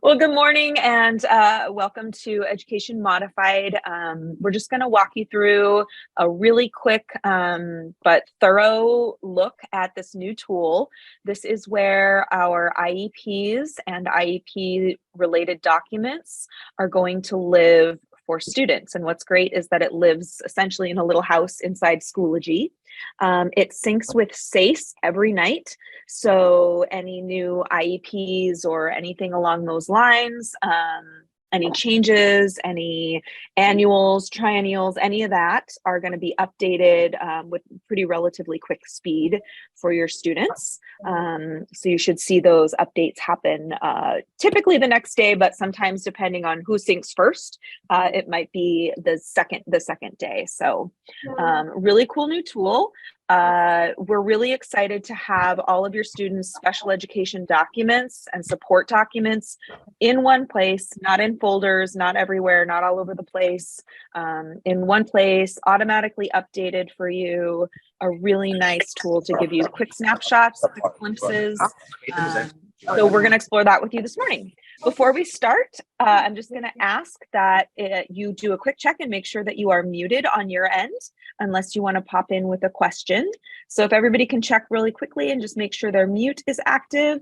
Well, good morning and welcome to Education Modified. We're just going to walk you through a really quick but thorough look at this new tool. This is where our IEPs and IEP related documents are going to live for students. And what's great is that it lives essentially in a little house inside Schoology. It syncs with SACE every night. So any new IEPs or anything along those lines, any changes, any annuals, triennials, any of that are going to be updated with pretty relatively quick speed for your students. So you should see those updates happen typically the next day, but sometimes depending on who syncs first, it might be the second day. So really cool new tool. We're really excited to have all of your students' special education documents and support documents in one place, not in folders, not everywhere, not all over the place, in one place, automatically updated for you. A really nice tool to give you quick snapshots, quick glimpses. So we're going to explore that with you this morning. Before we start, I'm just going to ask that you do a quick check and make sure that you are muted on your end, unless you want to pop in with a question. So if everybody can check really quickly and just make sure their mute is active.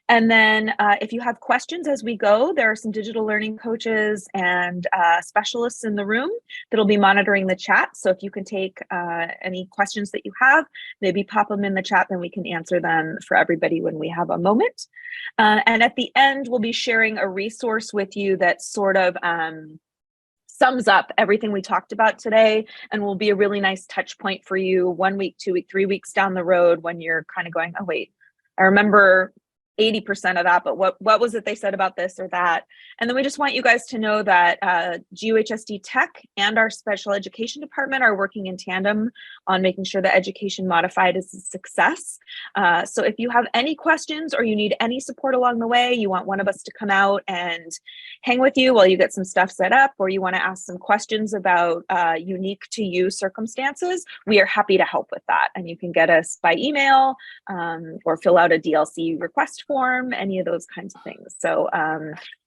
And then if you have questions as we go, there are some digital learning coaches and specialists in the room that'll be monitoring the chat. So if you can take any questions that you have, maybe pop them in the chat, then we can answer them for everybody when we have a moment. And at the end, we'll be sharing a resource with you that sort of sums up everything we talked about today and will be a really nice touch point for you 1 week, 2 week, 3 weeks down the road when you're kind of going, oh, wait, I remember 80% of that, but what was it they said about this or that? And then we just want you guys to know that GUHSDtech and our special education department are working in tandem on making sure that Education Modified is a success. So if you have any questions or you need any support along the way, you want one of us to come out and hang with you while you get some stuff set up, or you want to ask some questions about unique to you circumstances, we are happy to help with that. And you can get us by email or fill out a DLC request form, any of those kinds of things. So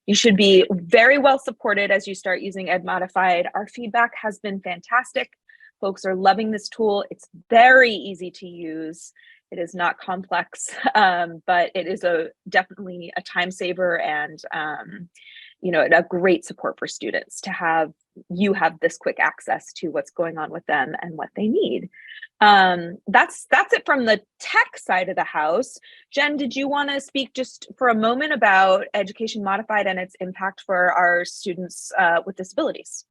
you should be very well supported as you start using Ed Modified. Our feedback has been fantastic. Folks are loving this tool. It's very easy to use. It is not complex, but it is definitely a time saver and a great support for students to have this quick access to what's going on with them and what they need. That's it from the tech side of the house. Jen, did you want to speak just for a moment about Education Modified and its impact for our students with disabilities?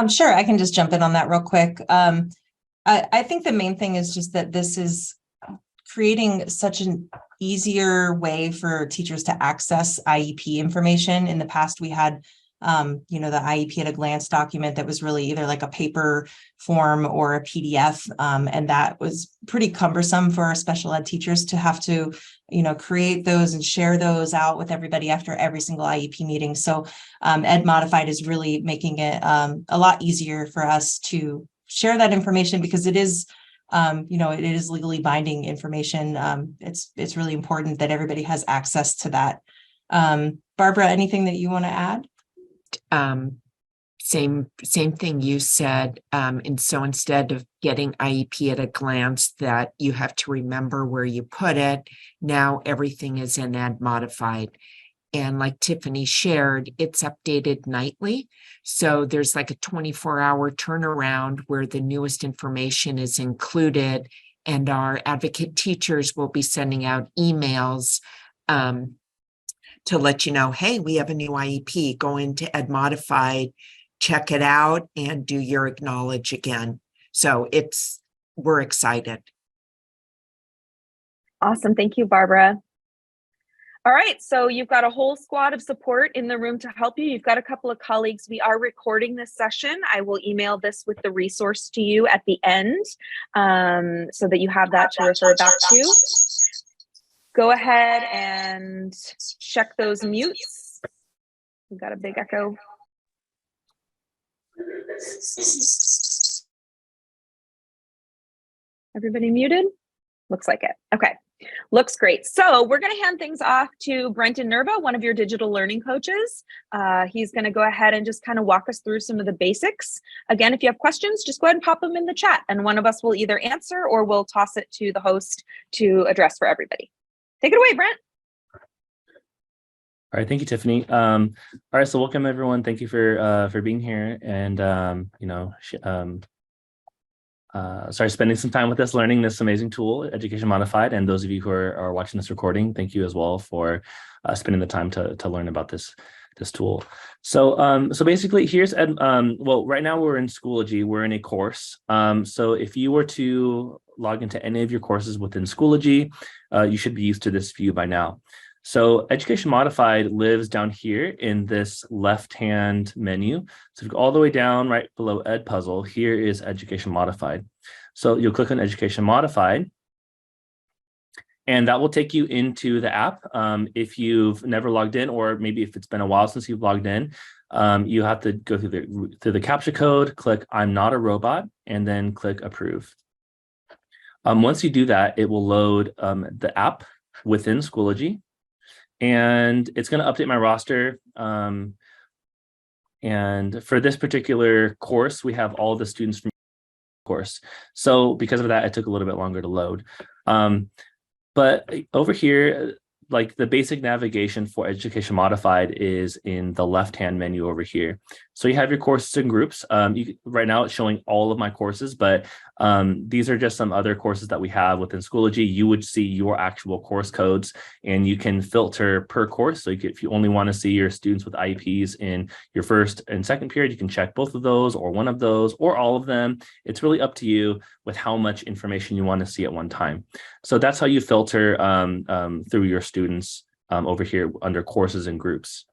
Sure, I can just jump in on that real quick. I think the main thing is just that this is creating such an easier way for teachers to access IEP information. In the past, we had the IEP at a glance document that was really either like a paper form or a PDF. And that was pretty cumbersome for our special ed teachers to have to, create those and share those out with everybody after every single IEP meeting. So Ed Modified is really making it a lot easier for us to share that information because it is, it is legally binding information. It's really important that everybody has access to that. Barbara, anything that you want to add? Same thing you said. And so instead of getting IEP at a glance that you have to remember where you put it, now everything is in Ed Modified. And like Tiffany shared, it's updated nightly. So there's like a 24-hour turnaround where the newest information is included, and our advocate teachers will be sending out emails to let you know, hey, we have a new IEP, go into Ed Modified, check it out, and do your acknowledge again. So we're excited. Awesome. Thank you, Barbara. All right, so you've got a whole squad of support in the room to help you. You've got a couple of colleagues. We are recording this session. I will email this with the resource to you at the end so that you have that to refer back to. Go ahead and check those mutes. We've got a big echo. Everybody muted? Looks like it. Okay. Looks great. So we're going to hand things off to Brenton Nerva, one of your digital learning coaches. He's going to go ahead and just kind of walk us through some of the basics. Again, if you have questions, just go ahead and pop them in the chat, and one of us will either answer or we'll toss it to the host to address for everybody. Take it away, Brent. All right, thank you, Tiffany. All right, so welcome everyone. Thank you for being here, and sorry, spending some time with us learning this amazing tool, Education Modified. And those of you who are watching this recording, thank you as well for spending the time to learn about this tool. So basically, here's well, right now we're in Schoology. We're in a course. So if you were to log into any of your courses within Schoology, you should be used to this view by now. So Education Modified lives down here in this left-hand menu. So if you go all the way down right below Ed Puzzle, here is Education Modified. So you'll click on Education Modified, and that will take you into the app. If you've never logged in, or maybe if it's been a while since you've logged in, you have to go through the CAPTCHA code, click I'm not a robot, and then click Approve. Once you do that, it will load the app within Schoology. And it's going to update my roster. And for this particular course, we have all the students from the course. So because of that, it took a little bit longer to load. But over here, like the basic navigation for Education Modified is in the left-hand menu over here. So you have your courses and groups. Right now it's showing all of my courses, but these are just some other courses that we have within Schoology. You would see your actual course codes, and you can filter per course. So if you only want to see your students with IEPs in your first and second period, you can check both of those or one of those or all of them. It's really up to you with how much information you want to see at one time. So that's how you filter through your students over here under courses and groups.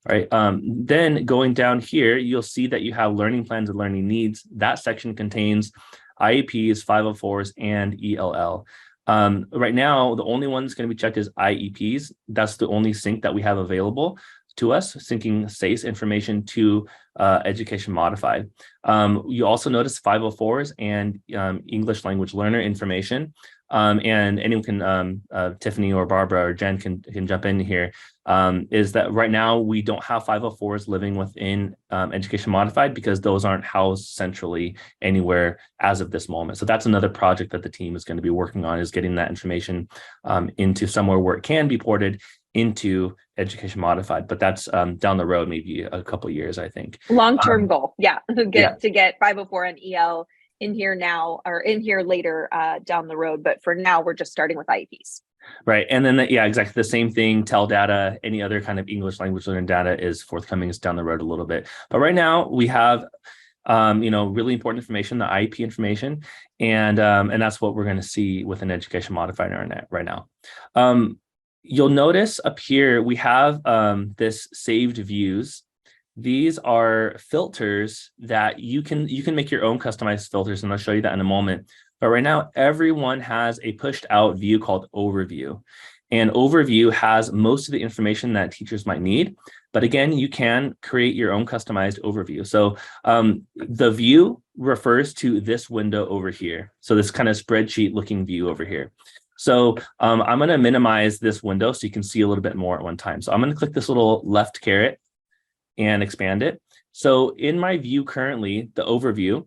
All right, then going down here, you'll see that you have learning plans and learning needs. That section contains IEPs, 504s, and ELL. Right now, the only one that's going to be checked is IEPs. That's the only sync that we have available to us, syncing SACE information to Education Modified. You also notice 504s and English language learner information. And anyone can, Tiffany or Barbara or Jen can jump in here, is that right now we don't have 504s living within Education Modified because those aren't housed centrally anywhere as of this moment. So that's another project that the team is going to be working on, is getting that information into somewhere where it can be ported into Education Modified. But that's down the road, maybe a couple of years, I think. Long-term goal, yeah, to get 504 and EL in here now, or in here later down the road. But for now, we're just starting with IEPs. Right. And then, yeah, exactly the same thing. TEL data, any other kind of English language learning data is forthcoming, is down the road a little bit. But right now we have, really important information, the IEP information. And that's what we're going to see with an Education Modifier right now. You'll notice up here, we have this saved views. These are filters that you can make your own customized filters, and I'll show you that in a moment. But right now, everyone has a pushed out view called Overview. And Overview has most of the information that teachers might need. But again, you can create your own customized overview. So the view refers to this window over here. So this kind of spreadsheet looking view over here. So I'm going to minimize this window so you can see a little bit more at one time. So I'm going to click this little left caret and expand it. So in my view currently, the overview,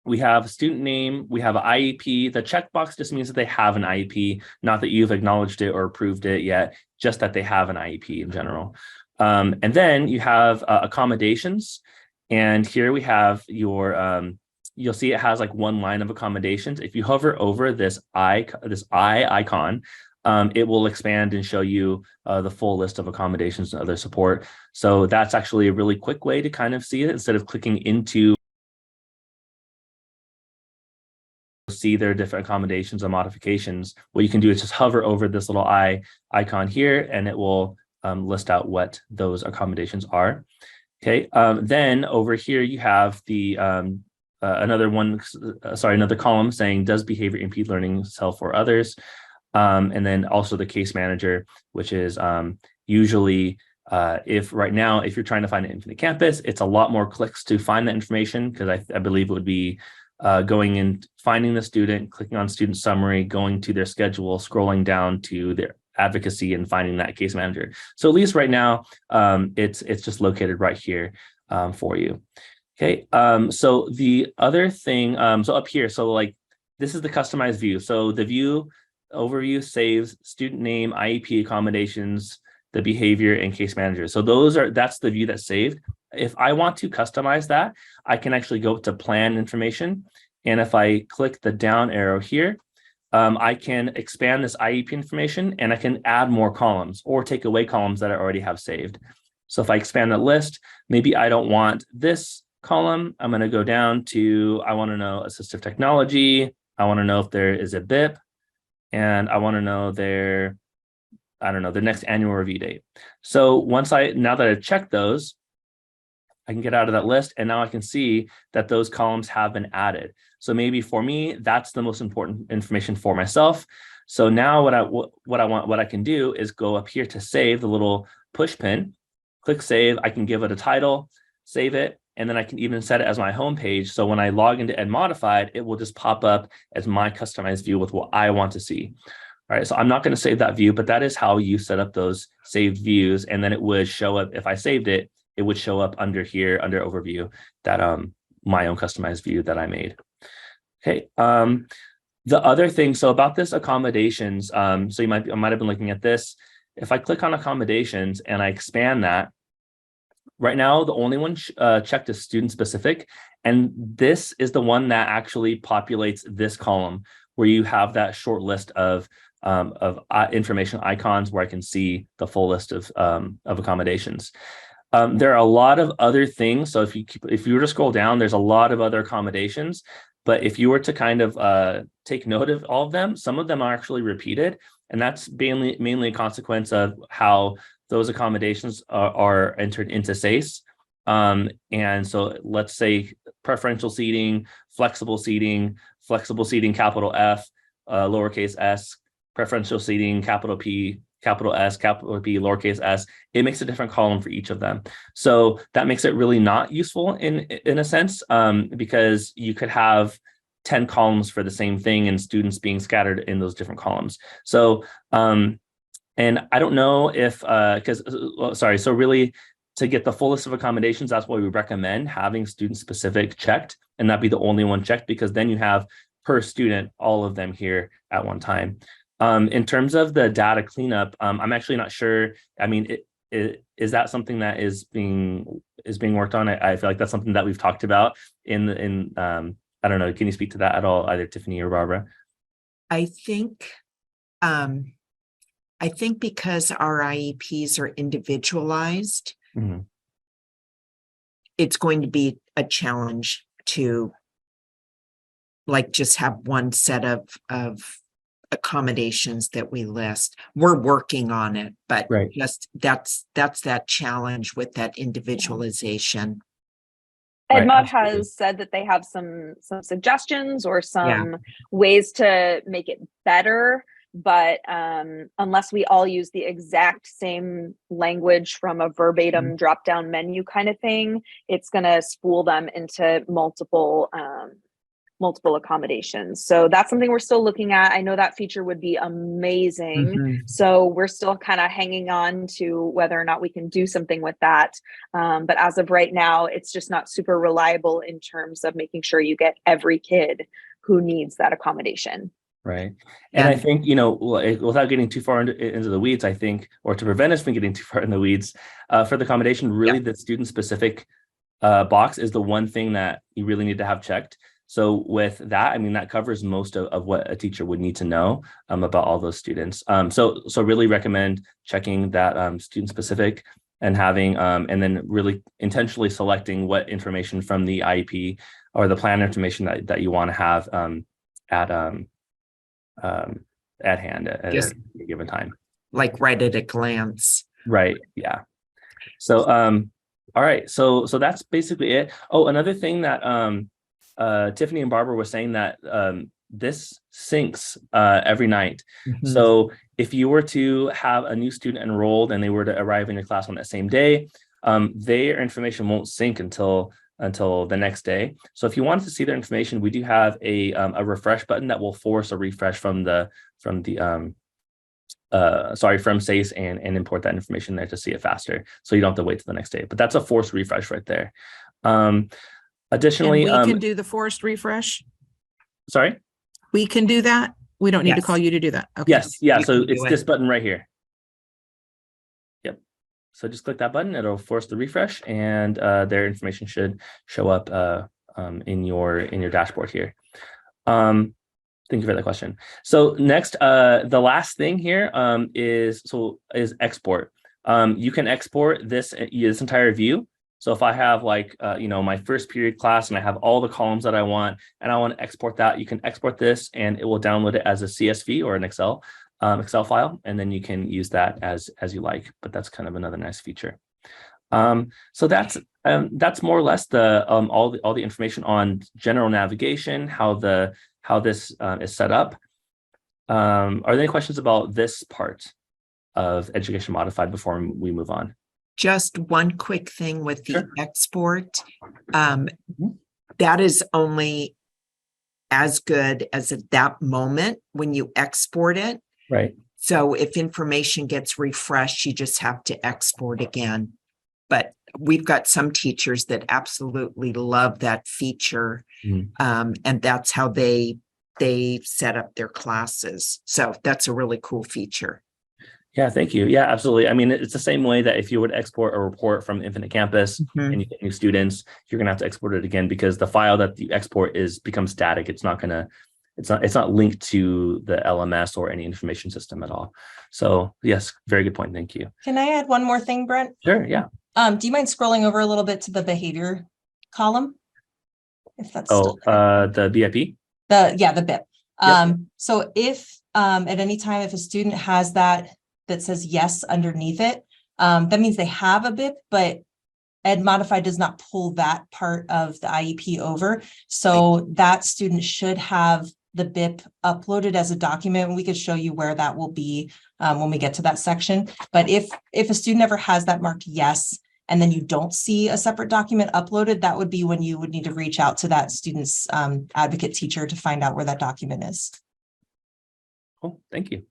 we have a student name, we have an IEP. The checkbox just means that they have an IEP, not that you've acknowledged it or approved it yet, just that they have an IEP in general. And then you have accommodations. And here we have your, you'll see it has like one line of accommodations. If you hover over this eye icon, it will expand and show you the full list of accommodations and other support. So that's actually a really quick way to kind of see it instead of clicking into see their different accommodations and modifications. What you can do is just hover over this little eye icon here, and it will list out what those accommodations are. Okay, then over here you have the another column saying, does behavior impede learning self or others? And then also the case manager, which is usually if you're trying to find an Infinite Campus, it's a lot more clicks to find that information, because I believe it would be going in, finding the student, clicking on student summary, going to their schedule, scrolling down to their advocacy and finding that case manager. So at least right now, it's just located right here for you. Okay, so the other thing, so up here, so like this is the customized view. So the view overview saves student name, IEP accommodations, the behavior, and case manager. So that's the view that's saved. If I want to customize that, I can actually go to plan information. And if I click the down arrow here, I can expand this IEP information and I can add more columns or take away columns that I already have saved. So if I expand the list, maybe I don't want this column. I'm going to go down to, I want to know assistive technology. I want to know if there is a BIP, and I want to know their next annual review date. So now that I've checked those, I can get out of that list, and now I can see that those columns have been added. So maybe for me, that's the most important information for myself. So now what I can do is go up here to save, the little push pin, click save. I can give it a title, save it, and then I can even set it as my home page. So when I log into Ed Modified, it will just pop up as my customized view with what I want to see. All right, so I'm not going to save that view, but that is how you set up those saved views. And then it would show up, if I saved it, it would show up under here, under overview, that my own customized view that I made. Okay, the other thing, so about this accommodations, so I might have been looking at this. If I click on accommodations and I expand that, right now, the only one checked is student specific. And this is the one that actually populates this column where you have that short list of information icons where I can see the full list of accommodations. There are a lot of other things. So if you were to scroll down, there's a lot of other accommodations. But if you were to kind of take note of all of them, some of them are actually repeated. And that's mainly a consequence of how those accommodations are entered into SACE. And so let's say preferential seating, flexible seating, capital F, lowercase s, preferential seating, capital P, capital S, capital P, lowercase s. It makes a different column for each of them. So that makes it really not useful in a sense, because you could have 10 columns for the same thing and students being scattered in those different columns. So, and I don't know if, so really to get the full list of accommodations, that's why we recommend having student specific checked, and that be the only one checked, because then you have per student, all of them here at one time. In terms of the data cleanup, I'm actually not sure. I mean, is that something that is being worked on? I feel like that's something that we've talked about in I don't know. Can you speak to that at all, either Tiffany or Barbara? I think because our IEPs are individualized, Mm-hmm. it's going to be a challenge to like just have one set of accommodations that we list. We're working on it, but Right. just that's that challenge with that individualization. EdMod Right, has said that they have some suggestions or some Yeah. ways to make it better, but unless we all use the exact same language from a verbatim drop-down menu kind of thing, it's going to spool them into multiple accommodations. So that's something we're still looking at. I know that feature would be amazing. So we're still kind of hanging on to whether or not we can do something with that. But as of right now, it's just not super reliable in terms of making sure you get every kid who needs that accommodation. Right. And I think, without getting too far into the weeds, I think, or to prevent us from getting too far in the weeds, for the accommodation, really the student specific box is the one thing that you really need to have checked. So with that, I mean, that covers most of what a teacher would need to know about all those students. So really recommend checking that student specific and having, and then really intentionally selecting what information from the IEP or the plan information that you want to have at hand at a given time. Like right at a glance. Right. Yeah. So, all right. So that's basically it. Oh, another thing that Tiffany and Barbara were saying that this syncs every night. So if you were to have a new student enrolled and they were to arrive in your class on that same day, their information won't sync until until the next day. So if you want to see their information, we do have a refresh button that will force a refresh from SACE and import that information there to see it faster. So you don't have to wait till the next day, but that's a forced refresh right there. Additionally, and we can do the forced refresh. Sorry? We can do that. We don't need to Yes. call you to do that. Okay. Yes. Yeah. You So can do it's it. this button right here. Yep. So just click that button. It'll force the refresh, and their information should show up in your dashboard here. Thank you for that question. So next, the last thing here is export. You can export this entire view. So if I have like, my first period class and I have all the columns that I want, and I want to export that, you can export this and it will download it as a CSV or an Excel file. And then you can use that as you like, but that's kind of another nice feature. So that's more or less all the information on general navigation, how this is set up. Are there any questions about this part of Education Modified before we move on? Just one quick thing with the Sure. export. That is only as good as at that moment when you export it. Right. So if information gets refreshed, you just have to export again. But we've got some teachers that absolutely love that feature. And that's how they set up their classes. So that's a really cool feature. Yeah, thank you. Yeah, absolutely. I mean, it's the same way that if you would export a report from Infinite Campus and you get new students, you're gonna have to export it again because the file that you export becomes static. It's not linked to the LMS or any information system at all. So yes, very good point. Thank you. Can I add one more thing, Brent? Sure. Yeah. Do you mind scrolling over a little bit to the behavior column? If that's Oh, still there. the BIP. The BIP. Yep. So if at any time if a student has that says yes underneath it, that means they have a BIP, but Ed Modified does not pull that part of the IEP over. So that student should have the BIP uploaded as a document, and we could show you where that will be when we get to that section. But if a student ever has that marked yes, and then you don't see a separate document uploaded, that would be when you would need to reach out to that student's advocate teacher to find out where that document is. Cool. Thank you.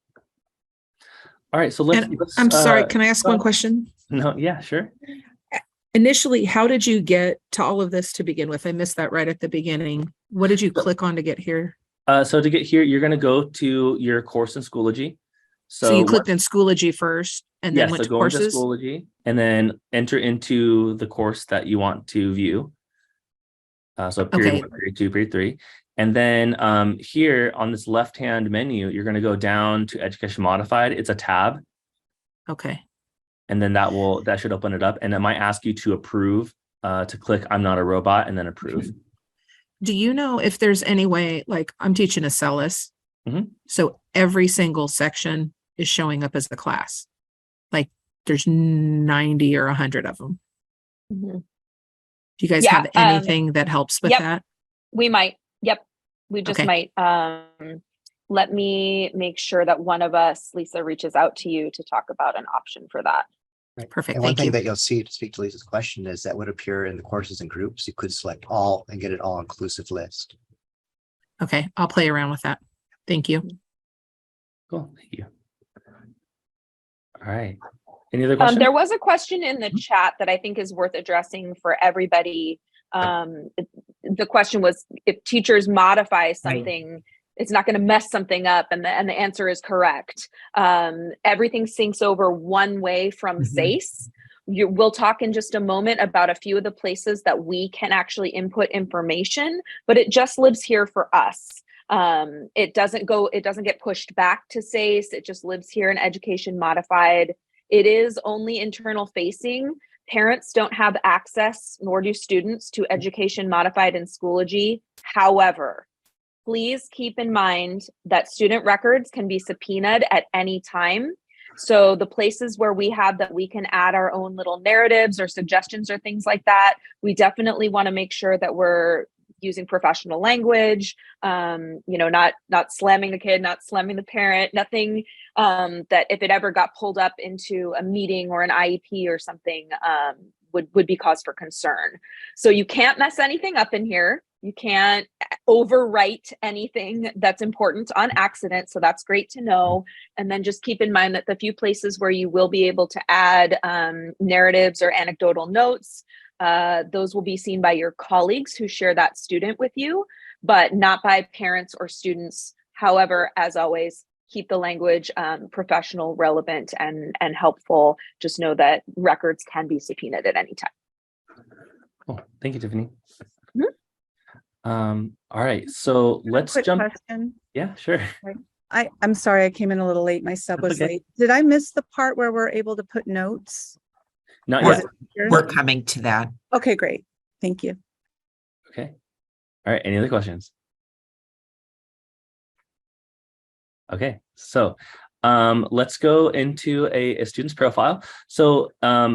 All right. So let's I'm sorry. Can I ask one question? No. Yeah, sure. Initially, how did you get to all of this to begin with? I missed that right at the beginning. What did you click on to get here? So to get here, you're going to go to your course in Schoology. So you clicked in Schoology first and then went to courses? Into Schoology and then enter into the course that you want to view. So period 1, period 2, period 3. And then here on this left-hand menu, you're going to go down to Education Modified. It's a tab. Okay. And then that should open it up. And it might ask you to approve, to click I'm not a robot and then approve. Do you know if there's any way, like I'm teaching a CELIS, so every single section is showing up as the class? Like there's 90 or 100 of them. Do you guys have anything that helps with that? We might. Yep. We just might. Let me make sure that one of us, Lisa, reaches out to you to talk about an option for that. Right. Perfect. And one Thank thing you. that you'll see to speak to Lisa's question is that would appear in the courses and groups. You could select all and get an all-inclusive list. Okay. I'll play around with that. Thank you. Cool. Thank you. All right. Any other questions? There was a question in the chat that I think is worth addressing for everybody. The question was, if teachers modify something, it's not going to mess something up, and the answer is correct. Everything syncs over one way from SACE. We'll talk in just a moment about a few of the places that we can actually input information, but it just lives here for us. It doesn't get pushed back to SACE. It just lives here in Education Modified. It is only internal facing. Parents don't have access, nor do students, to Education Modified and Schoology. However, please keep in mind that student records can be subpoenaed at any time. So the places where we have that we can add our own little narratives or suggestions or things like that, we definitely want to make sure that we're using professional language, not slamming the kid, not slamming the parent, nothing that if it ever got pulled up into a meeting or an IEP or something, would be cause for concern. So you can't mess anything up in here. You can't overwrite anything that's important on accident. So that's great to know. And then just keep in mind that the few places where you will be able to add narratives or anecdotal notes, those will be seen by your colleagues who share that student with you, but not by parents or students. However, as always, keep the language professional, relevant, and helpful. Just know that records can be subpoenaed at any time. Cool. Thank you, Tiffany. Mhm. All right, so let's Quick jump. question. Yeah, sure. I'm sorry, I came in a little late. My sub That's was okay. late. Did I miss the part where we're able to put notes? Not As yet. a teacher? We're coming to that. Okay, great. Thank you. Okay. All right. Any other questions? Okay. So let's go into a student's profile. So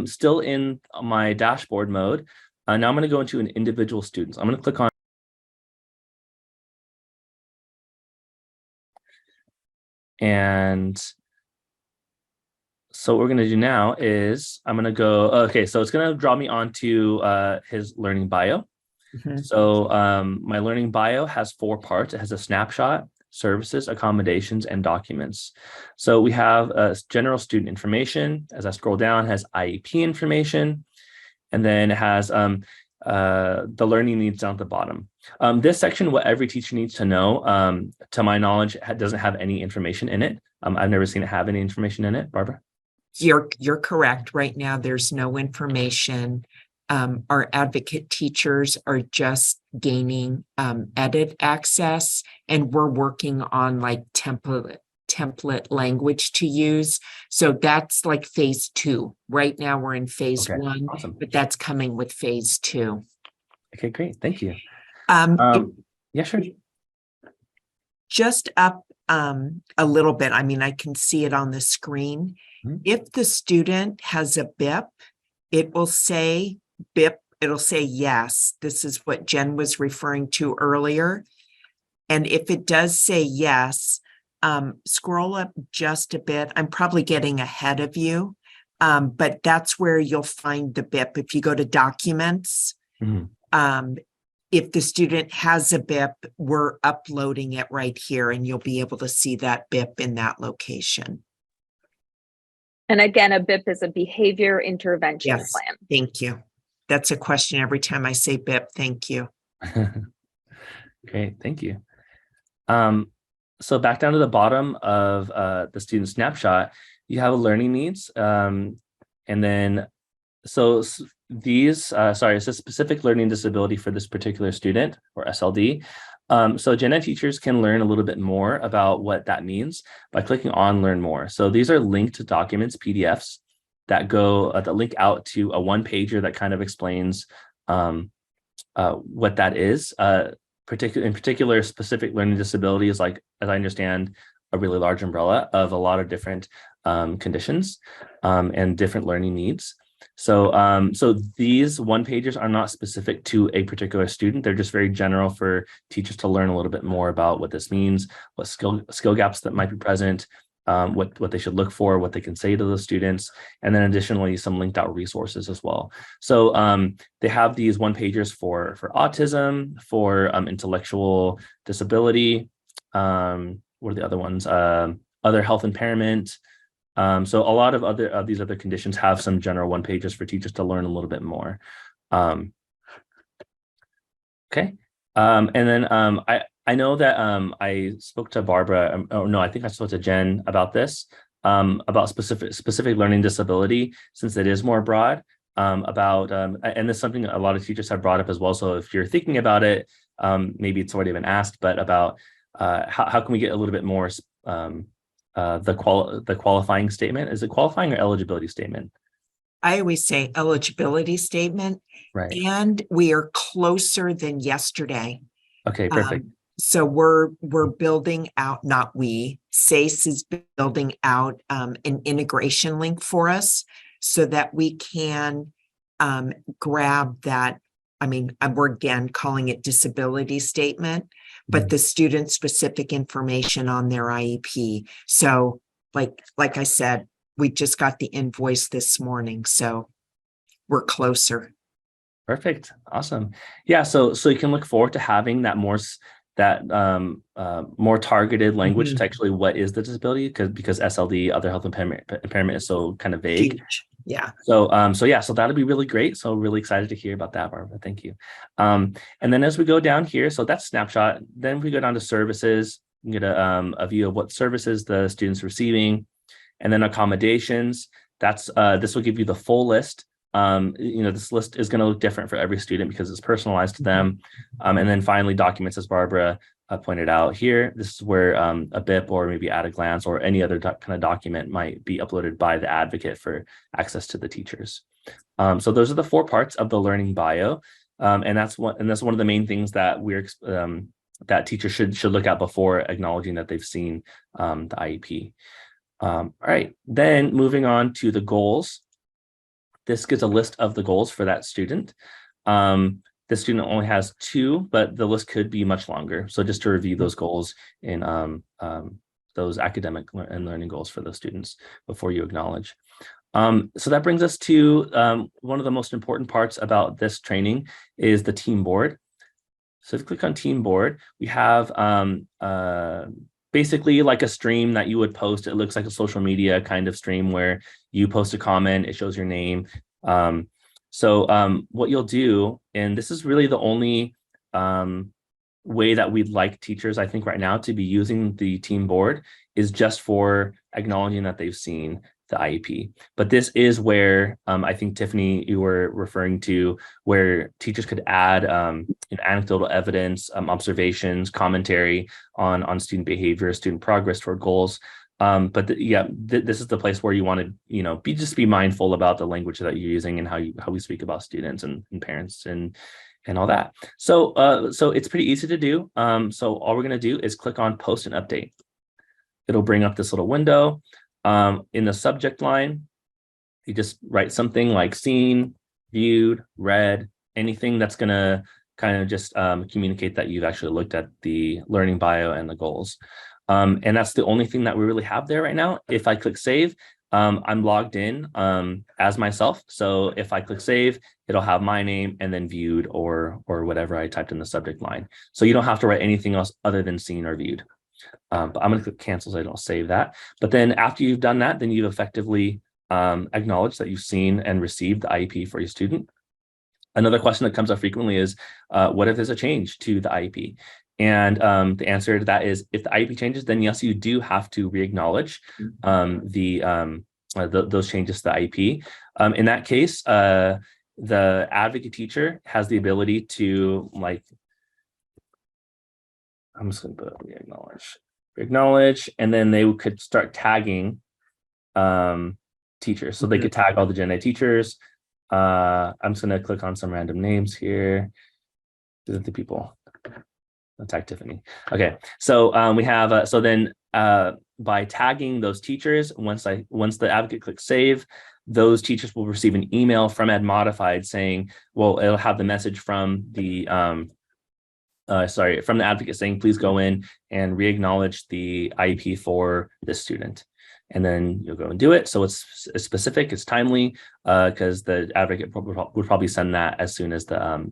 still in my dashboard mode. Now I'm going to go into an individual student. I'm going to click on. And so what we're going to do now is I'm going to go. Okay. So it's going to draw me onto his learning bio. Mhm. So my learning bio has 4 parts. It has a snapshot, services, accommodations, and documents. So we have general student information. As I scroll down, it has IEP information, and then it has the learning needs down at the bottom. This section, what every teacher needs to know, to my knowledge, doesn't have any information in it. I've never seen it have any information in it. Barbara? You're correct. Right now, there's no information. Our advocate teachers are just gaining edit access, and we're working on like template language to use. So that's like phase 2. Right now we're in phase 1, Awesome. but that's coming with phase 2. Okay, great. Thank you. It- Yeah, sure. just up a little bit. I mean, I can see it on the screen. Mhm. If the student has a BIP, it will say BIP, it'll say yes. This is what Jen was referring to earlier. And if it does say yes, scroll up just a bit. I'm probably getting ahead of you, but that's where you'll find the BIP. If you go to documents, Mhm. if the student has a BIP, we're uploading it right here, and you'll be able to see that BIP in that location. And again, a BIP is a behavior intervention Yes, plan. thank you. That's a question every time I say BIP. Thank you. Great, thank you. So back down to the bottom of the student snapshot, you have a learning needs. And then, so these, sorry, it's a specific learning disability for this particular student, or SLD. So gen ed teachers can learn a little bit more about what that means by clicking on Learn More. So these are linked documents, PDFs, that go that link out to a one-pager that kind of explains what that is. In particular, specific learning disability is, like, as I understand, a really large umbrella of a lot of different conditions and different learning needs. So these one-pagers are not specific to a particular student. They're just very general for teachers to learn a little bit more about what this means, what skill gaps that might be present, what they should look for, what they can say to those students, and then additionally some linked out resources as well. So they have these one-pagers for autism, for intellectual disability. What are the other ones? Other health impairment. So a lot of these other conditions have some general one-pagers for teachers to learn a little bit more. Okay. And then I know that I spoke to Barbara, oh no, I think I spoke to Jen about this, about specific learning disability, since it is more broad, and this is something a lot of teachers have brought up as well. So if you're thinking about it, maybe it's already been asked, but about how can we get a little bit more the qualifying statement? Is it qualifying or eligibility statement? I always say eligibility statement, Right. and we are closer than yesterday. Okay, perfect. So we're building out, not we, SACE is building out an integration link for us so that we can grab that. I mean, we're again calling it disability statement, but the student specific information on their IEP. So like I said, we just got the invoice this morning. So we're closer. Perfect. Awesome. Yeah. So you can look forward to having that more more targeted language to actually what is the disability, because SLD, other health impairment is so kind of vague. Huge. Yeah. So that'll be really great. So really excited to hear about that, Barbara. Thank you. And then as we go down here, so that's snapshot. Then we go down to services, you get a view of what services the student's receiving, and then accommodations. That's this will give you the full list. This list is going to look different for every student because it's personalized to them. And then finally, documents, as Barbara pointed out here. This is where a BIP or maybe at a glance or any other kind of document might be uploaded by the advocate for access to the teachers. So those are the 4 parts of the learning bio, and that's one of the main things that that teachers should look at before acknowledging that they've seen the IEP. All right, then moving on to the goals. This gives a list of the goals for that student. The student only has 2, but the list could be much longer. So just to review those goals in those academic and learning goals for those students before you acknowledge. So that brings us to one of the most important parts about this training is the team board. So if you click on team board, we have basically like a stream that you would post. It looks like a social media kind of stream where you post a comment, it shows your name. So what you'll do, and this is really the only way that we'd like teachers, I think right now, to be using the team board, is just for acknowledging that they've seen the IEP. But this is where I think, Tiffany, you were referring to, where teachers could add anecdotal evidence, observations, commentary on student behavior, student progress toward goals. But this is the place where you want to, be mindful about the language that you're using and how we speak about students and parents and all that. So it's pretty easy to do. So all we're going to do is click on post and update. It'll bring up this little window. In the subject line, you just write something like seen, viewed, read, anything that's going to kind of just communicate that you've actually looked at the learning bio and the goals. And that's the only thing that we really have there right now. If I click save, I'm logged in as myself. So if I click save, it'll have my name and then viewed or whatever I typed in the subject line. So you don't have to write anything else other than seen or viewed. But I'm going to click cancel so I don't save that. But then after you've done that, then you've effectively acknowledged that you've seen and received the IEP for your student. Another question that comes up frequently is, what if there's a change to the IEP? And the answer to that is, if the IEP changes, then yes, you do have to re-acknowledge those changes to the IEP. In that case, the advocate teacher has the ability to, I'm just going to put re-acknowledge, and then they could start tagging teachers. So they could tag all the Gen Ed teachers. I'm just going to click on some random names here. These are the people. I'll tag Tiffany. Okay, so we have so then by tagging those teachers, once the advocate clicks save, those teachers will receive an email from Ed Modified saying, well, it'll have the message from the from the advocate saying, please go in and re-acknowledge the IEP for this student. And then you'll go and do it. So it's specific, it's timely, because the advocate would probably send that as soon as the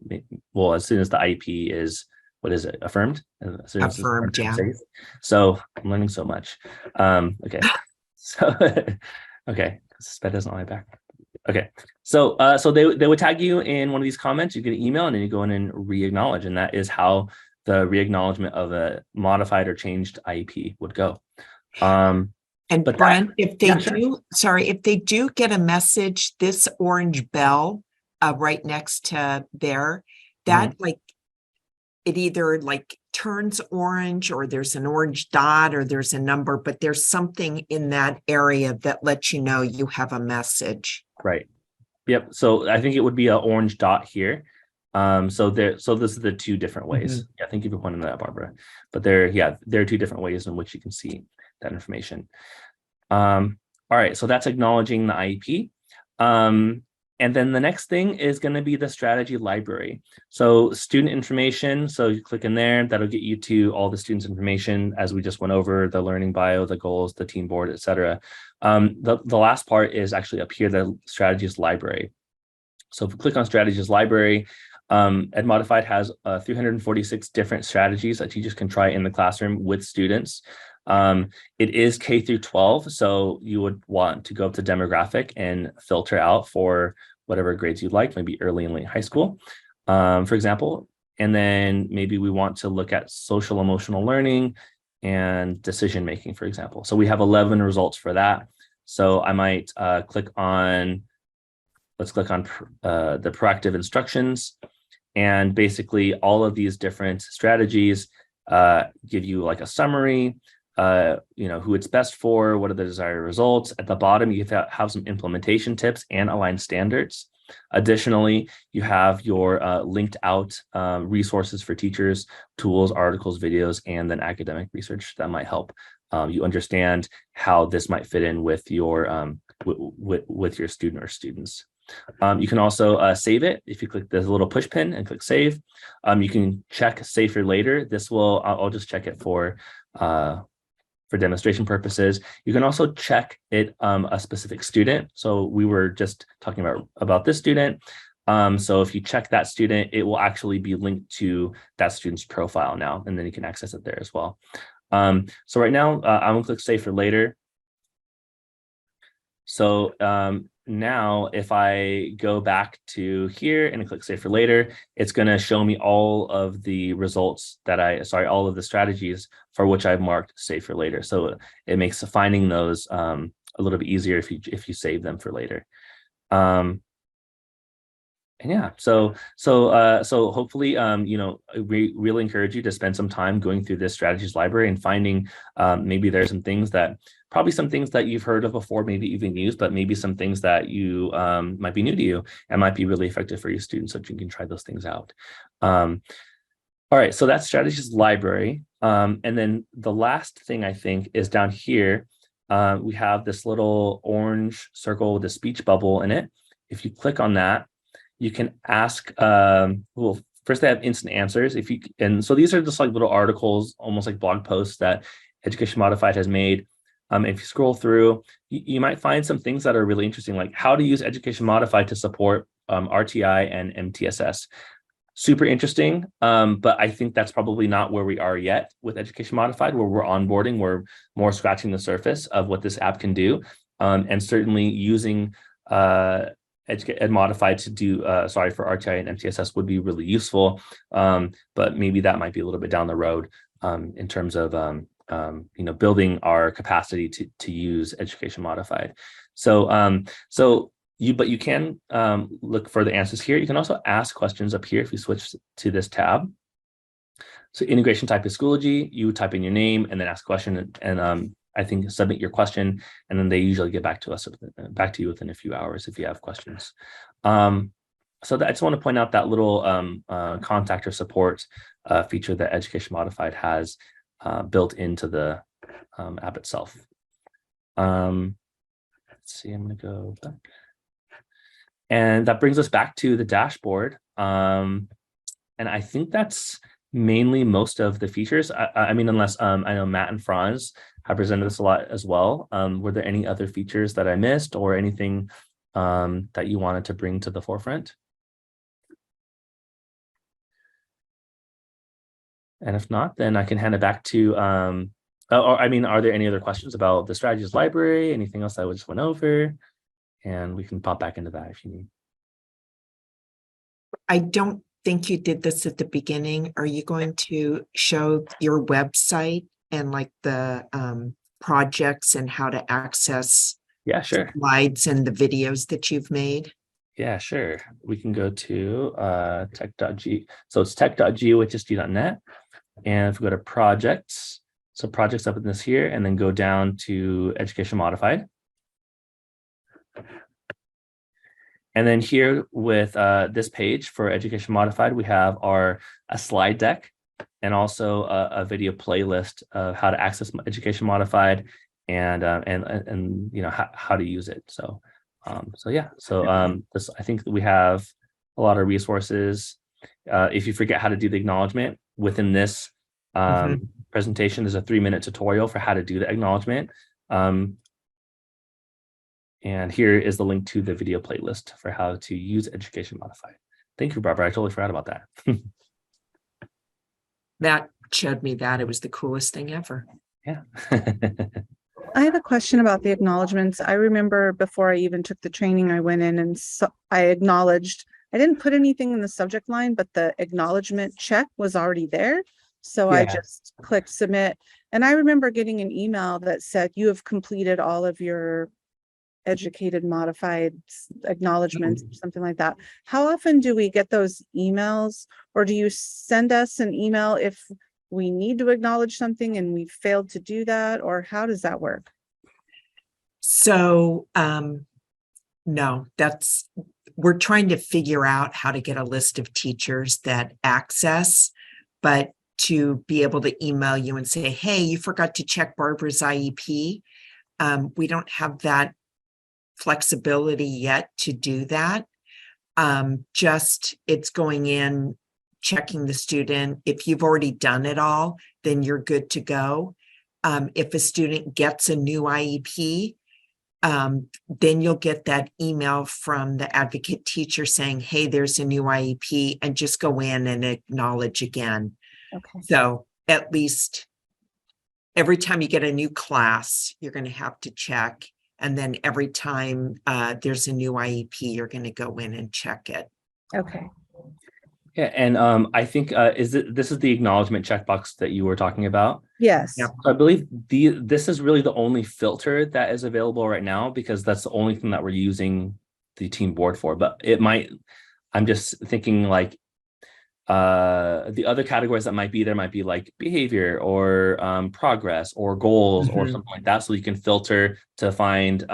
IEP is, what is it, affirmed? Affirmed, yeah. So I'm learning so much. Okay. So okay, Sped doesn't lie back. Okay, so they would tag you in one of these comments. You get an email, and then you go in and re-acknowledge, and that is how the re-acknowledgement of a modified or changed IEP would go. And Brent, if they do get a message, this orange bell right next to there, that it either turns orange, or there's an orange dot, or there's a number, but there's something in that area that lets you know you have a message. Right. Yep. So I think it would be an orange dot here. So this is the 2 different ways. Yeah, thank you for pointing that out, Barbara. But there are 2 different ways in which you can see that information. All right. So that's acknowledging the IEP. And then the next thing is going to be the strategy library. So student information. So you click in there, that'll get you to all the students' information as we just went over, the learning bio, the goals, the team board, etc. The last part is actually up here, the strategies library. So if we click on strategies library, Ed Modified has 346 different strategies that teachers can try in the classroom with students. It is K through 12, so you would want to go up to demographic and filter out for whatever grades you'd like, maybe early and late high school, for example. And then maybe we want to look at social emotional learning and decision making, for example. So we have 11 results for that. So I might click on, let's click on the proactive instructions. And basically all of these different strategies give you like a summary, who it's best for, what are the desired results. At the bottom, you have some implementation tips and aligned standards. Additionally, you have your linked out resources for teachers, tools, articles, videos, and then academic research that might help you understand how this might fit in with your with your student or students. You can also save it. If you click this little push pin and click save, you can check save for later. This will, I'll just check it for demonstration purposes. You can also check it a specific student. So we were just talking about this student. So if you check that student, it will actually be linked to that student's profile now, and then you can access it there as well. So right now, I'm gonna click save for later. So now if I go back to here and click save for later, it's going to show me all of the results that all of the strategies for which I've marked save for later. So it makes finding those a little bit easier if you save them for later. And yeah, so hopefully, we really encourage you to spend some time going through this strategies library and finding maybe there's probably some things that you've heard of before, maybe even used, but maybe some things that you might be new to you and might be really effective for your students, so you can try those things out. All right, so that's strategies library. And then the last thing I think is down here, we have this little orange circle with a speech bubble in it. If you click on that, you can ask, well, first they have instant answers. And so these are just like little articles, almost like blog posts that Education Modified has made. If you scroll through, you might find some things that are really interesting, like how to use Education Modified to support RTI and MTSS. Super interesting, but I think that's probably not where we are yet with Education Modified, where we're onboarding. We're more scratching the surface of what this app can do, and certainly using Ed Modified to do, for RTI and MTSS would be really useful, but maybe that might be a little bit down the road in terms of building our capacity to use Education Modified. But you can look for the answers here. You can also ask questions up here if you switch to this tab. So integration type is Schoology. You type in your name and then ask a question, and I think submit your question, and then they usually get back to you within a few hours if you have questions. So I just want to point out that little contact or support feature that Education Modified has built into the app itself. Let's see, I'm going to go back. And that brings us back to the dashboard. And I think that's mainly most of the features. I mean, unless I know Matt and Franz have presented this a lot as well. Were there any other features that I missed or anything that you wanted to bring to the forefront? And if not, then I can hand it back to, are there any other questions about the strategies library? Anything else that I just went over? And we can pop back into that if you need. I don't think you did this at the beginning. Are you going to show your website and like the projects and how to access slides and the videos that you've made? Yeah, sure. We can go to tech.g. So it's tech.guhsd.net. And if we go to projects, so projects up in this here, and then go down to Education Modified. And then here with this page for Education Modified, we have a slide deck and also a video playlist of how to access Education Modified and how to use it. So I think we have a lot of resources. If you forget how to do the acknowledgement within this presentation, there's a 3-minute tutorial for how to do the acknowledgement. And here is the link to the video playlist for how to use Education Modified. Thank you, Barbara. I totally forgot about that. That showed me that it was the coolest thing ever. Yeah. I have a question about the acknowledgements. I remember before I even took the training, I went in and I acknowledged, I didn't put anything in the subject line, but the acknowledgement check was already there. So I Yeah. just clicked submit. And I remember getting an email that said, you have completed all of your educated modified acknowledgements, or something like that. How often do we get those emails, or do you send us an email if we need to acknowledge something and we failed to do that, or how does that work? So, no, we're trying to figure out how to get a list of teachers that access, but to be able to email you and say, hey, you forgot to check Barbara's IEP. We don't have that flexibility yet to do that. Just it's going in, checking the student. If you've already done it all, then you're good to go. If a student gets a new IEP, then you'll get that email from the advocate teacher saying, hey, there's a new IEP, and just go in and acknowledge again. Okay. So at least every time you get a new class, you're going to have to check. And then every time there's a new IEP, you're going to go in and check it. Okay. Yeah, and I think this is the acknowledgement checkbox that you were talking about. Yes. Yeah. I believe this is really the only filter that is available right now, because that's the only thing that we're using the team board for. But it might, I'm just thinking like the other categories that might be there might be like behavior or progress or goals or something like that. So you can filter to find,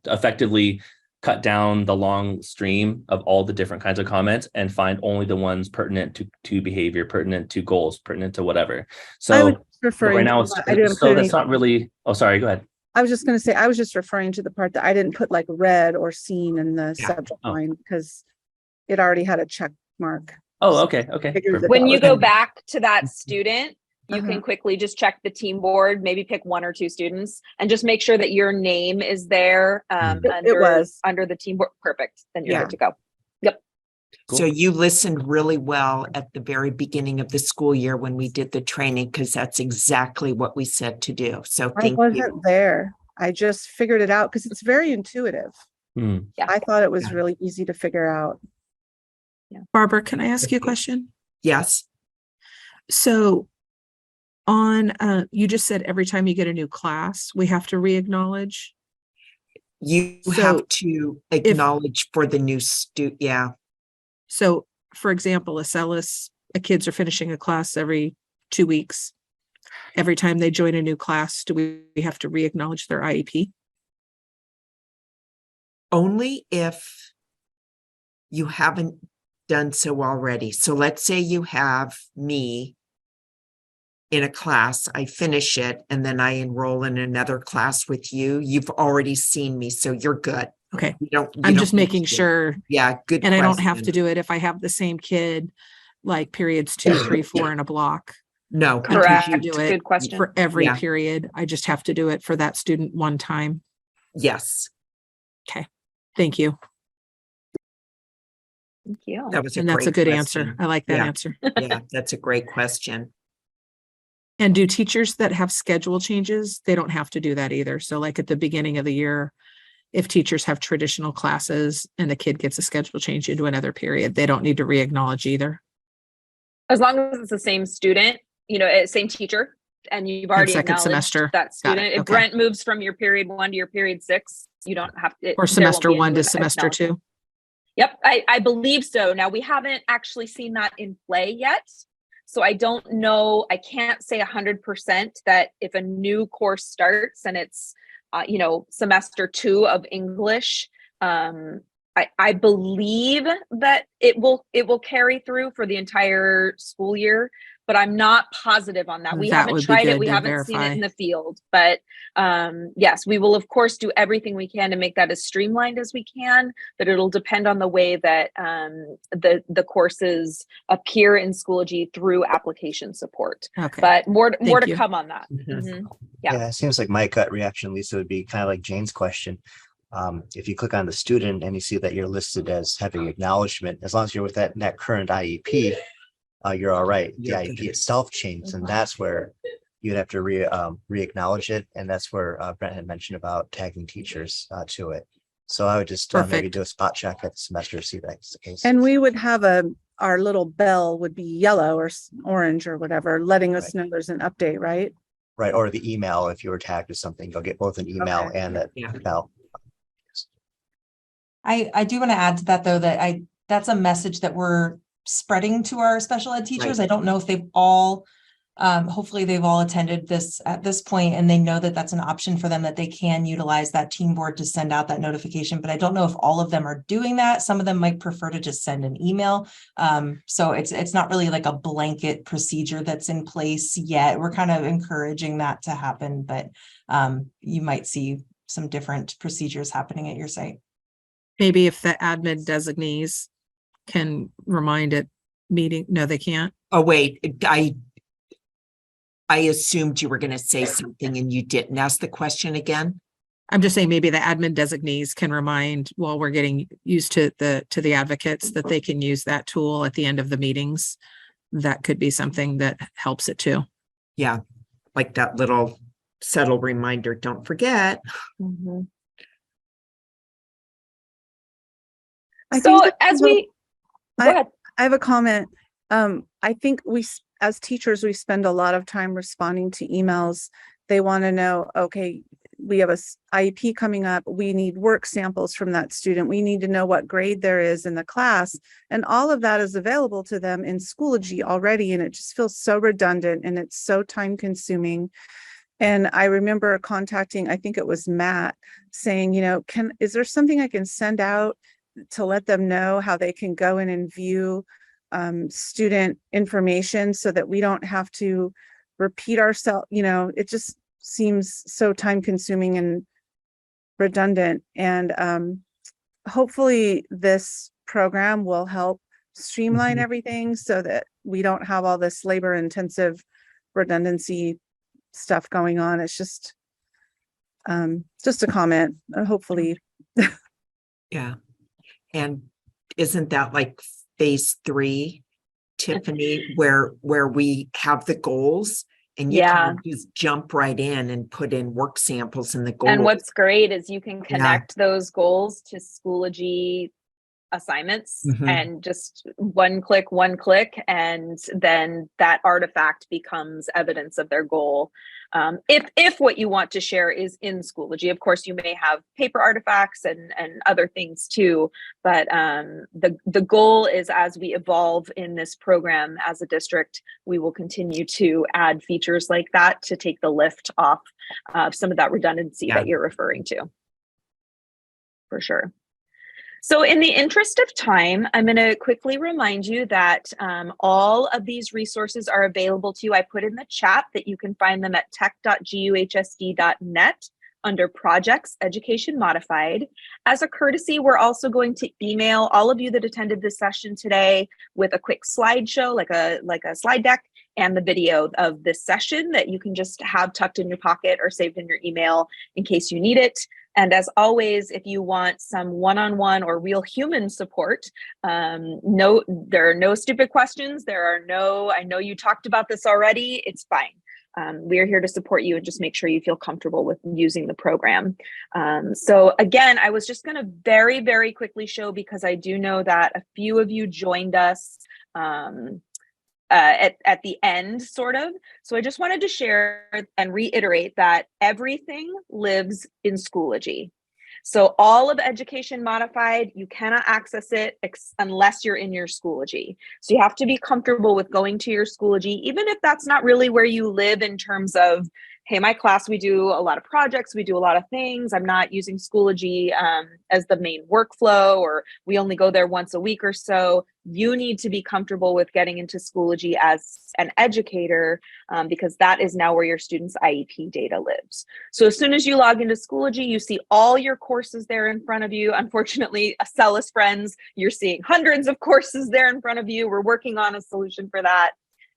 effectively cut down the long stream of all the different kinds of comments and find only the ones pertinent to behavior, pertinent to goals, pertinent to whatever. So right now, that's not really, oh, sorry, go ahead. I was just going to say, I was just referring to the part that I didn't put like read or seen in the subject line because it already had a check mark. Oh, okay. When you go back to that student, you can quickly just check the team board, maybe pick 1 or 2 students and just make sure that your name is there under the team board. Perfect. Then you're good to go. Yep. Cool. So you listened really well at the very beginning of the school year when we did the training, because that's exactly what we said to do. So thank you. I wasn't there. I just figured it out because it's very intuitive. Yeah. I thought it was really easy to figure out. Yeah. Barbara, can I ask you a question? Yes. So on, you just said every time you get a new class, we have to re-acknowledge. You have to acknowledge for the new student. Yeah. So for example, kids are finishing a class every 2 weeks. Every time they join a new class, do we have to re-acknowledge their IEP? Only if you haven't done so already. So let's say you have me in a class, I finish it, and then I enroll in another class with you. You've already seen me, so you're good. Okay. I'm just making sure. Yeah, good. And I don't have to do it if I have the same kid, like periods 2, 3, 4 in a block. No, correct. Do it Good question. for every period. I just have to do it for that student one time. Yes. Okay. Thank you. Thank you. That was And that's a good question. answer. I like that answer. Yeah, that's a great question. And do teachers that have schedule changes, they don't have to do that either. So like at the beginning of the year, if teachers have traditional classes and a kid gets a schedule change into another period, they don't need to re-acknowledge either. As long as it's the same student, same teacher, and you've already acknowledged semester. that student. If Okay. Brent moves from your period 1 to your period 6, you don't have to. Or semester 1 to semester 2. Yep, I believe so. Now, we haven't actually seen that in play yet. So I don't know, I can't say 100% that if a new course starts and it's, semester 2 of English, I believe that it will carry through for the entire school year, but I'm not positive on that. We haven't tried it. We haven't seen it in the field, but yes, we will of course do everything we can to make that as streamlined as we can, but it'll depend on the way that the courses appear in Schoology through application support. Okay. But more to come on that. Mhm. Yeah. It seems like my gut reaction, Lisa, would be kind of like Jane's question. If you click on the student and you see that you're listed as having acknowledgement, as long as you're with that current IEP, you're all right. The You're IEP good. itself changed, and that's where you'd have to re-acknowledge it. And that's where Brent had mentioned about tagging teachers to it. So I would just maybe Perfect. do a spot check at the semester, see if that's the case. And we would have our little bell would be yellow or orange or whatever, letting us know there's an update, right? Right, or the email, if you were tagged with something, you'll get both an email Okay. and that Yeah. bell. I do want to add to that though, that that's a message that we're spreading to our special ed teachers. Right. I don't know if they've all, hopefully they've all attended this at this point and they know that that's an option for them, that they can utilize that team board to send out that notification. But I don't know if all of them are doing that. Some of them might prefer to just send an email. So it's not really like a blanket procedure that's in place yet. We're kind of encouraging that to happen, but you might see some different procedures happening at your site. Maybe if the admin designees can remind it meeting, no, they can't. Oh, wait, I assumed you were going to say something and you didn't. Ask the question again. I'm just saying maybe the admin designees can remind while we're getting used to the advocates that they can use that tool at the end of the meetings. That could be something that helps it too. Yeah, like that little subtle reminder, don't forget. Mhm. I So think as we, go ahead. I have a comment. I think as teachers, we spend a lot of time responding to emails. They want to know, okay, we have a IEP coming up. We need work samples from that student. We need to know what grade there is in the class. And all of that is available to them in Schoology already. And it just feels so redundant and it's so time consuming. And I remember contacting, I think it was Matt, saying, is there something I can send out to let them know how they can go in and view student information so that we don't have to repeat ourselves. It just seems so time consuming and redundant. And hopefully this program will help streamline Mhm. everything so that we don't have all this labor intensive redundancy stuff going on. It's just a comment. Hopefully. Yeah. And isn't that like phase 3, Tiffany, where we have the goals and you Yeah. can just jump right in and put in work samples in the goals. And what's great is you can Yeah. connect those goals to Schoology assignments Mhm. and just one click, and then that artifact becomes evidence of their goal. If what you want to share is in Schoology, of course, you may have paper artifacts and other things too, but the goal is, as we evolve in this program as a district, we will continue to add features like that to take the lift off of some of that redundancy Yeah. that you're referring to. For sure. So in the interest of time, I'm going to quickly remind you that all of these resources are available to you. I put in the chat that you can find them at tech.guhsd.net under Projects Education Modified. As a courtesy, we're also going to email all of you that attended this session today with a quick slideshow, like a slide deck, and the video of this session that you can just have tucked in your pocket or saved in your email in case you need it. And as always, if you want some one-on-one or real human support, there are no stupid questions. I know you talked about this already. It's fine. We are here to support you and just make sure you feel comfortable with using the program. So again, I was just going to very, very quickly show, because I do know that a few of you joined us at the end, sort of. So I just wanted to share and reiterate that everything lives in Schoology. So all of Education Modified, you cannot access it unless you're in your Schoology. So you have to be comfortable with going to your Schoology, even if that's not really where you live in terms of, hey, my class, we do a lot of projects, we do a lot of things. I'm not using Schoology as the main workflow, or we only go there once a week or so. You need to be comfortable with getting into Schoology as an educator because that is now where your students' IEP data lives. So as soon as you log into Schoology, you see all your courses there in front of you. Unfortunately, Acellus friends, you're seeing hundreds of courses there in front of you. We're working on a solution for that.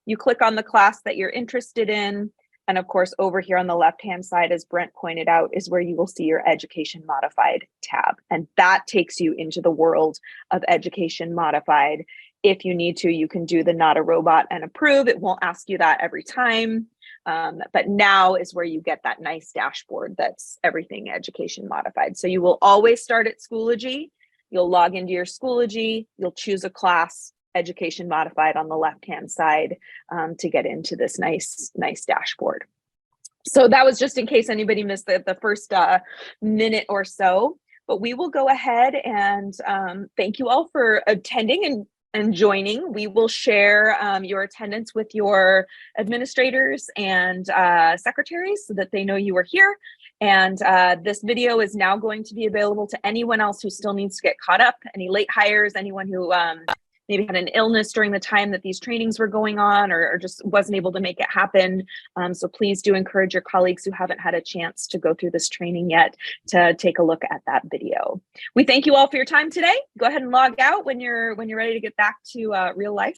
You click on the class that you're interested in. And of course, over here on the left-hand side, as Brent pointed out, is where you will see your Education Modified tab. And that takes you into the world of Education Modified. If you need to, you can do the not a robot and approve. It won't ask you that every time. But now is where you get that nice dashboard that's everything Education Modified. So you will always start at Schoology. You'll log into your Schoology. You'll choose a class, Education Modified on the left-hand side, to get into this nice dashboard. So that was just in case anybody missed the first minute or so, but we will go ahead and thank you all for attending and joining. We will share your attendance with your administrators and secretaries so that they know you are here. And this video is now going to be available to anyone else who still needs to get caught up, any late hires, anyone who maybe had an illness during the time that these trainings were going on, or just wasn't able to make it happen. So please do encourage your colleagues who haven't had a chance to go through this training yet to take a look at that video. We thank you all for your time today. Go ahead and log out when you're ready to get back to real life.